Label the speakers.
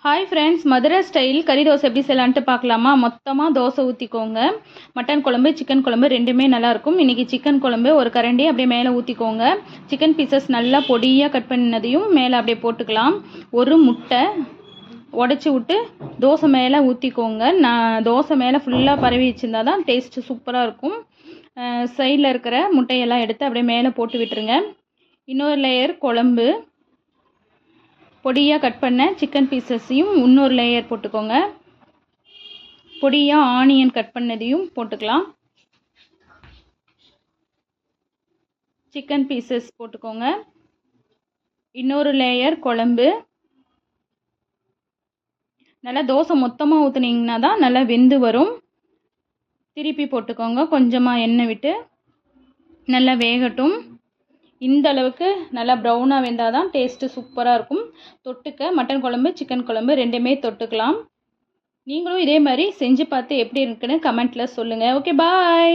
Speaker 1: Hi friends, Madurai style கறி தோசை எப்படி செய்யலான்ட்டு பார்க்கலாமா? மொத்தமாக தோசை ஊற்றிக்கோங்க. மட்டன் குழம்பு சிக்கன் குழம்பு ரெண்டுமே நல்லாயிருக்கும். இன்றைக்கி சிக்கன் குழம்பு ஒரு கரண்டி அப்படியே மேலே ஊற்றிக்கோங்க. சிக்கன் பீசஸ் நல்லா பொடியாக கட் பண்ணதையும் மேலே அப்படியே போட்டுக்கலாம். ஒரு முட்டை உடச்சி விட்டு தோசை மேலே ஊற்றிக்கோங்க. நான் தோசை மேலே ஃபுல்லாக பரவி வச்சுருந்தா தான் டேஸ்ட்டு சூப்பராக இருக்கும். சைடில் இருக்கிற முட்டையெல்லாம் எடுத்து அப்படியே மேலே போட்டு விட்டுருங்க. இன்னொரு லேயர் குழம்பு பொடியாக கட் பண்ண சிக்கன் பீசஸையும் இன்னொரு லேயர் போட்டுக்கோங்க. பொடியாக ஆனியன் கட் பண்ணதையும் போட்டுக்கலாம். சிக்கன் பீசஸ் போட்டுக்கோங்க. இன்னொரு லேயர் குழம்பு. நல்லா தோசை மொத்தமாக ஊற்றுனீங்கன்னா தான் நல்லா வெந்து வரும். திருப்பி போட்டுக்கோங்க. கொஞ்சமாக எண்ணெய் விட்டு நல்லா வேகட்டும். இந்த அளவுக்கு நல்லா ப்ரௌனாக வெந்தால் தான் டேஸ்ட்டு சூப்பராக இருக்கும். தொட்டுக்க மட்டன் குழம்பு சிக்கன் குழம்பு ரெண்டுமே தொட்டுக்கலாம். நீங்களும் இதே மாதிரி செஞ்சு பார்த்து எப்படி இருக்குன்னு கமெண்ட்டில் சொல்லுங்கள். ஓகே, பாய்.